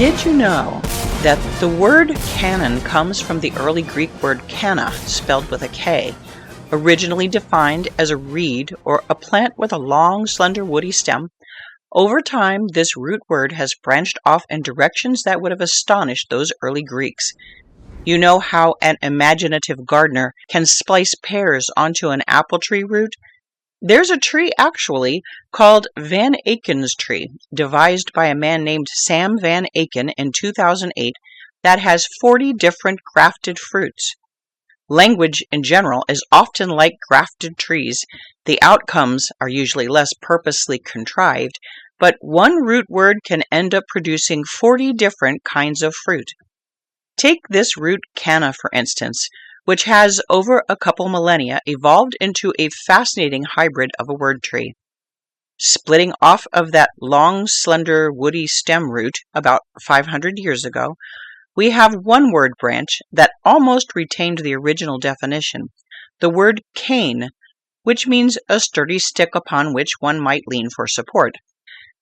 Did you know that the word canon comes from the early Greek word kanna, spelled with a K, originally defined as a reed or a plant with a long, slender, woody stem? Over time, this root word has branched off in directions that would have astonished those early Greeks. You know how an imaginative gardener can splice pears onto an apple tree root? There's a tree, actually, called Van Aken's tree, devised by a man named Sam Van Aken in 2008, that has 40 different grafted fruits. Language, in general, is often like grafted trees. The outcomes are usually less purposely contrived, but one root word can end up producing 40 different kinds of fruit. Take this root kanna, for instance, which has, over a couple millennia, evolved into a fascinating hybrid of a word tree. Splitting off of that long, slender, woody stem root about 500 years ago, we have one word branch that almost retained the original definition, the word cane, which means a sturdy stick upon which one might lean for support.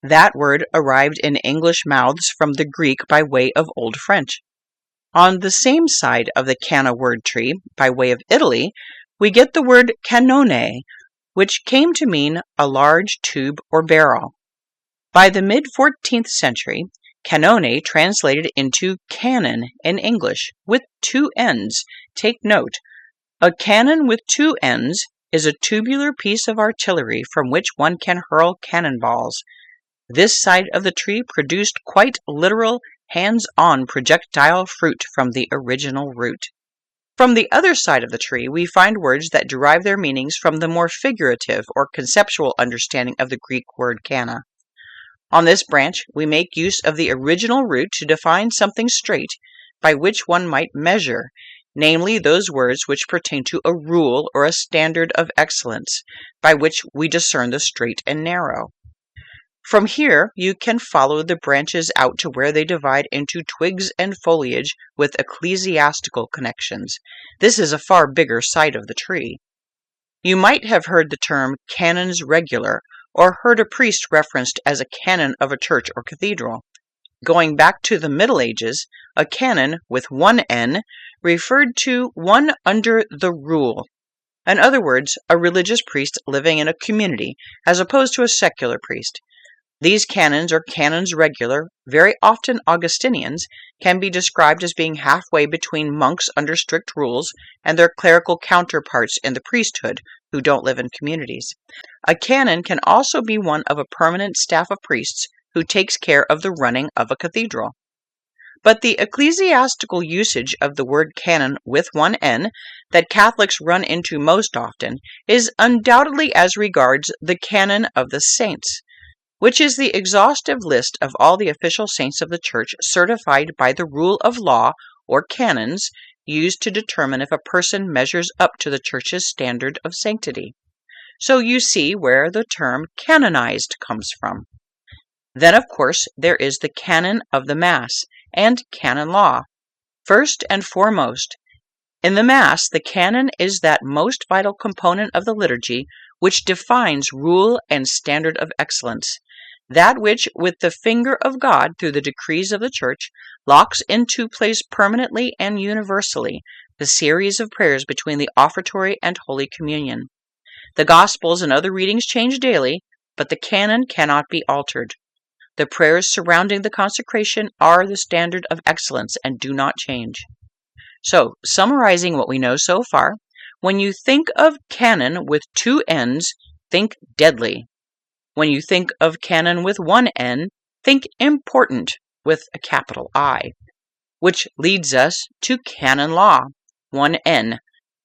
That word arrived in English mouths from the Greek by way of Old French. On the same side of the canna word tree, by way of Italy, we get the word cannone, which came to mean a large tube or barrel. By the mid-14th century, cannone translated into cannon in English, with two ends. Take note, a cannon with two ends is a tubular piece of artillery from which one can hurl cannonballs. This side of the tree produced quite literal hands-on projectile fruit from the original root. From the other side of the tree, we find words that derive their meanings from the more figurative or conceptual understanding of the Greek word kanna. On this branch, we make use of the original root to define something straight, by which one might measure, namely those words which pertain to a rule or a standard of excellence, by which we discern the straight and narrow. From here, you can follow the branches out to where they divide into twigs and foliage with ecclesiastical connections. This is a far bigger side of the tree. You might have heard the term Canons Regular, or heard a priest referenced as a canon of a church or cathedral. Going back to the Middle Ages, a canon with one N referred to one under the rule. In other words, a religious priest living in a community, as opposed to a secular priest. These canons, or canons regular, very often Augustinians, can be described as being halfway between monks under strict rules and their clerical counterparts in the priesthood who don't live in communities. A canon can also be one of a permanent staff of priests who takes care of the running of a cathedral. But the ecclesiastical usage of the word canon with one N that Catholics run into most often is undoubtedly as regards the canon of the saints, which is the exhaustive list of all the official saints of the Church certified by the rule of law, or canons, used to determine if a person measures up to the Church's standard of sanctity. So you see where the term canonized comes from. Then, of course, there is the canon of the Mass and Canon Law. First and foremost, in the Mass, the canon is that most vital component of the liturgy which defines rule and standard of excellence. That which, with the finger of God through the decrees of the Church, locks into place permanently and universally the series of prayers between the offertory and Holy Communion. The Gospels and other readings change daily, but the canon cannot be altered. The prayers surrounding the consecration are the standard of excellence and do not change. So, summarizing what we know so far, when you think of canon with two N's, think deadly. When you think of canon with one N, think important with a capital I, which leads us to Canon Law, one N.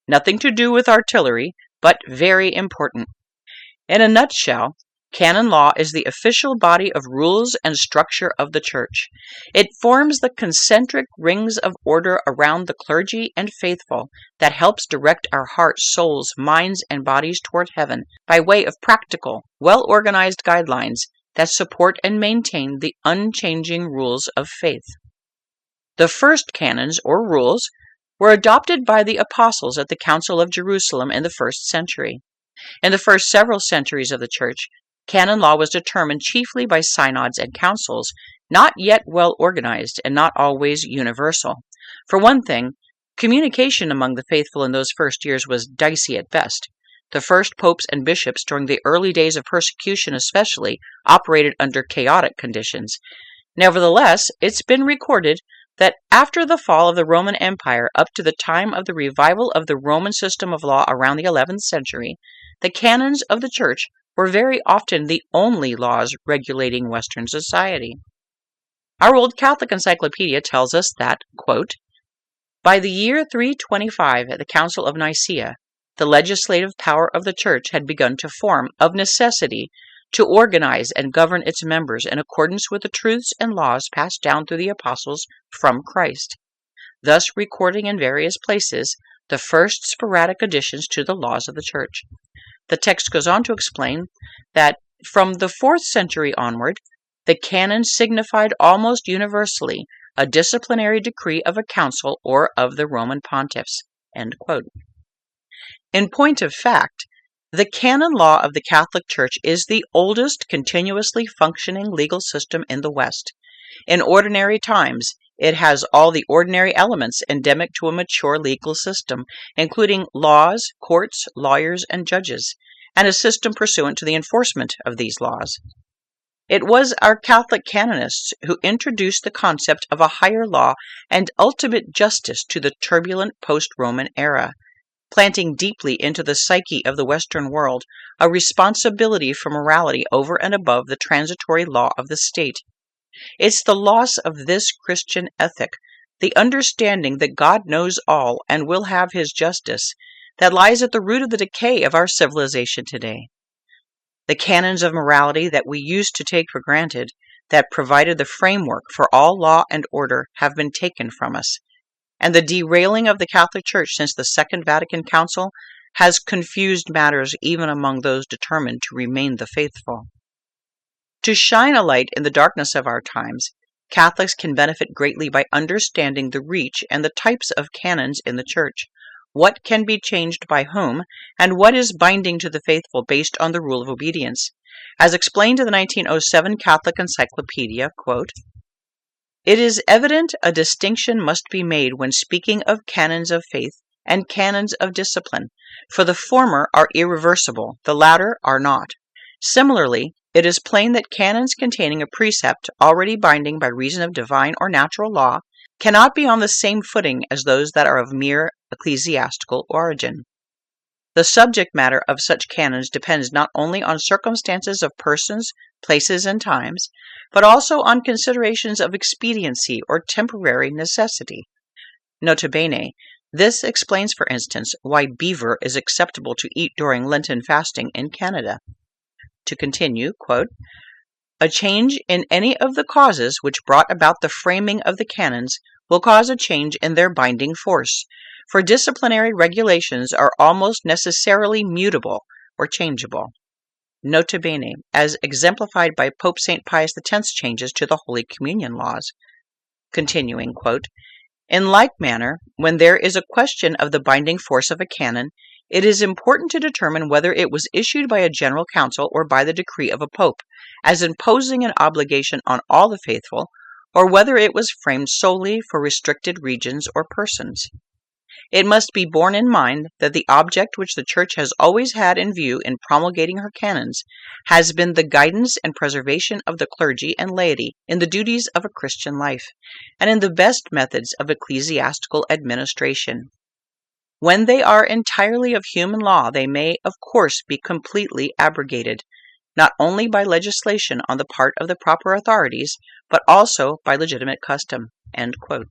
Nothing to do with artillery, but very important. In a nutshell, Canon Law is the official body of rules and structure of the Church. It forms the concentric rings of order around the clergy and faithful that helps direct our hearts, souls, minds, and bodies toward heaven by way of practical, well-organized guidelines that support and maintain the unchanging rules of faith. The first canons, or rules, were adopted by the apostles at the Council of Jerusalem in the 1st century. In the first several centuries of the Church, Canon law was determined chiefly by synods and councils, not yet well organized and not always universal. For one thing, communication among the faithful in those first years was dicey at best. The first popes and bishops during the early days of persecution especially operated under chaotic conditions. Nevertheless, it's been recorded that after the fall of the Roman Empire up to the time of the revival of the Roman system of law around the 11th century, the canons of the Church were very often the only laws regulating Western society. Our Old Catholic Encyclopedia tells us that, quote, by the year 325 at the Council of Nicaea, the legislative power of the Church had begun to form, of necessity, to organize and govern its members in accordance with the truths and laws passed down through the apostles from Christ, thus recording in various places the first sporadic additions to the laws of the Church. The text goes on to explain that from the 4th century onward, the canons signified almost universally a disciplinary decree of a council or of the Roman pontiffs. End quote. In point of fact, the canon law of the Catholic Church is the oldest continuously functioning legal system in the West. In ordinary times, it has all the ordinary elements endemic to a mature legal system, including laws, courts, lawyers, and judges, and a system pursuant to the enforcement of these laws. It was our Catholic canonists who introduced the concept of a higher law and ultimate justice to the turbulent post-Roman era, planting deeply into the psyche of the Western world a responsibility for morality over and above the transitory law of the state. It's the loss of this Christian ethic, the understanding that God knows all and will have his justice, that lies at the root of the decay of our civilization today. The canons of morality that we used to take for granted, that provided the framework for all law and order, have been taken from us, and the derailing of the Catholic Church since the Second Vatican Council has confused matters even among those determined to remain the faithful. To shine a light in the darkness of our times, Catholics can benefit greatly by understanding the reach and the types of canons in the Church, what can be changed by whom, and what is binding to the faithful based on the rule of obedience. As explained in the 1907 Catholic Encyclopedia, quote, it is evident a distinction must be made when speaking of canons of faith and canons of discipline, for the former are irreversible, the latter are not. Similarly, it is plain that canons containing a precept already binding by reason of divine or natural law cannot be on the same footing as those that are of mere ecclesiastical origin. The subject matter of such canons depends not only on circumstances of persons, places, and times, but also on considerations of expediency or temporary necessity. Nota bene, this explains, for instance, why beaver is acceptable to eat during Lenten fasting in Canada. To continue, quote, a change in any of the causes which brought about the framing of the canons will cause a change in their binding force, for disciplinary regulations are almost necessarily mutable or changeable. Nota bene, as exemplified by Pope St. Pius X's changes to the Holy Communion laws. Continuing, quote, in like manner, when there is a question of the binding force of a canon, it is important to determine whether it was issued by a general council or by the decree of a pope, as imposing an obligation on all the faithful, or whether it was framed solely for restricted regions or persons. It must be borne in mind that the object which the Church has always had in view in promulgating her canons has been the guidance and preservation of the clergy and laity in the duties of a Christian life, and in the best methods of ecclesiastical administration. When they are entirely of human law, they may, of course, be completely abrogated, not only by legislation on the part of the proper authorities, but also by legitimate custom. End quote.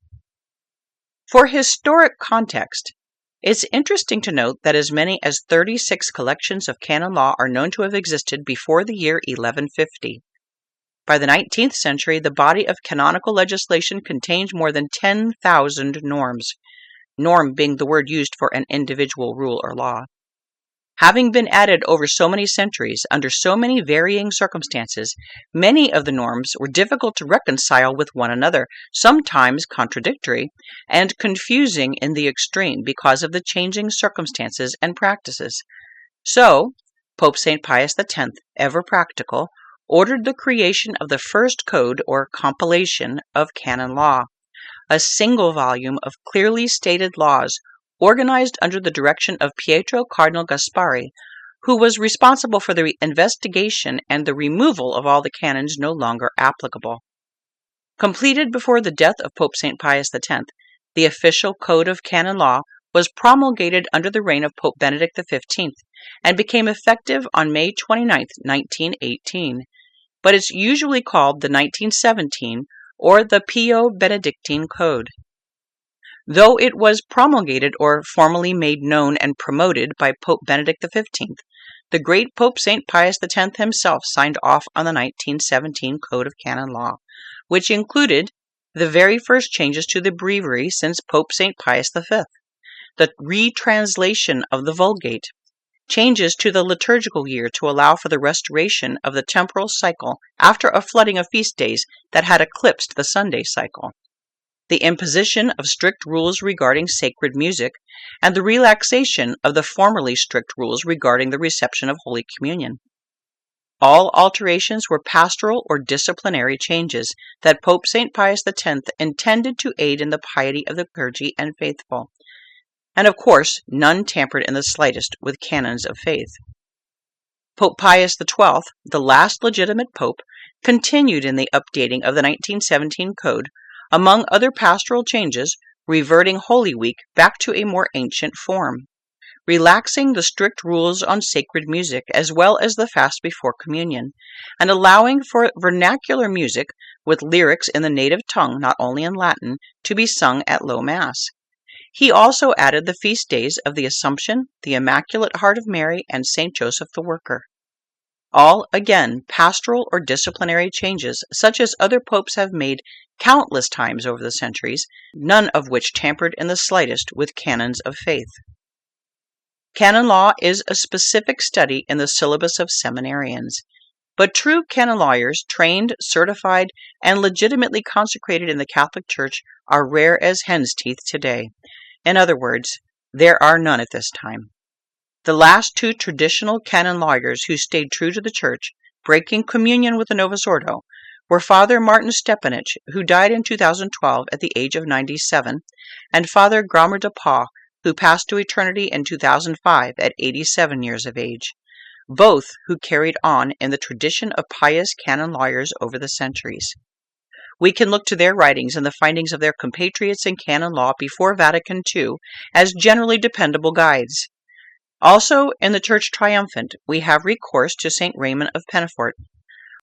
For historic context, it's interesting to note that as many as 36 collections of canon law are known to have existed before the year 1150. By the 19th century, the body of canonical legislation contained more than 10,000 norms, norm being the word used for an individual rule or law. Having been added over so many centuries, under so many varying circumstances, many of the norms were difficult to reconcile with one another, sometimes contradictory, and confusing in the extreme because of the changing circumstances and practices. So, Pope St. Pius X, ever practical, ordered the creation of the first code or compilation of Canon Law, a single volume of clearly stated laws organized under the direction of Pietro Cardinal Gaspari, who was responsible for the investigation and the removal of all the canons no longer applicable. Completed before the death of Pope St. Pius X, the official Code of Canon Law was promulgated under the reign of Pope Benedict XV and became effective on May 29, 1918, but it's usually called the 1917 or the Pio Benedictine Code. Though it was promulgated or formally made known and promoted by Pope Benedict XV, the great Pope St. Pius X himself signed off on the 1917 Code of Canon Law, which included the very first changes to the breviary since Pope St. Pius V, the retranslation of the Vulgate, changes to the liturgical year to allow for the restoration of the temporal cycle after a flooding of feast days that had eclipsed the Sunday cycle, the imposition of strict rules regarding sacred music, and the relaxation of the formerly strict rules regarding the reception of Holy Communion. All alterations were pastoral or disciplinary changes that Pope St. Pius X intended to aid in the piety of the clergy and faithful, and of course none tampered in the slightest with canons of faith. Pope Pius XII, the last legitimate pope, continued in the updating of the 1917 Code, among other pastoral changes, reverting Holy Week back to a more ancient form, relaxing the strict rules on sacred music as well as the fast before communion, and allowing for vernacular music with lyrics in the native tongue, not only in Latin, to be sung at low Mass. He also added the feast days of the Assumption, the Immaculate Heart of Mary, and St. Joseph the Worker. All, again, pastoral or disciplinary changes, such as other popes have made countless times over the centuries, none of which tampered in the slightest with canons of faith. Canon law is a specific study in the syllabus of seminarians, but true canon lawyers, trained, certified, and legitimately consecrated in the Catholic Church, are rare as hen's teeth today. In other words, there are none at this time. The last two traditional canon lawyers who stayed true to the Church, breaking communion with the Novus Ordo, were Father Martin Stepanich, who died in 2012 at the age of 97, and Father Gromer de Pauw, who passed to eternity in 2005 at 87 years of age, both who carried on in the tradition of pious canon lawyers over the centuries. We can look to their writings and the findings of their compatriots in canon law before Vatican II as generally dependable guides. Also, in the Church Triumphant, we have recourse to St. Raymond of Penafort.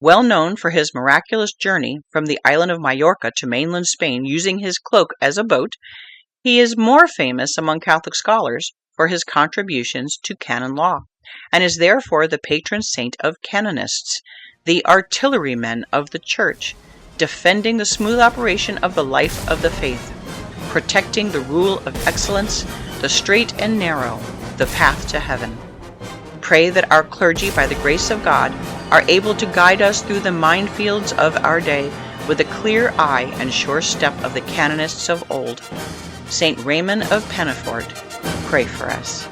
Well known for his miraculous journey from the island of Majorca to mainland Spain using his cloak as a boat, he is more famous among Catholic scholars for his contributions to canon law, and is therefore the patron saint of canonists, the artillerymen of the Church, defending the smooth operation of the life of the faith, protecting the rule of excellence, the straight and narrow, the path to heaven. Pray that our clergy, by the grace of God, are able to guide us through the minefields of our day with the clear eye and sure step of the canonists of old. St. Raymond of Penafort, pray for us.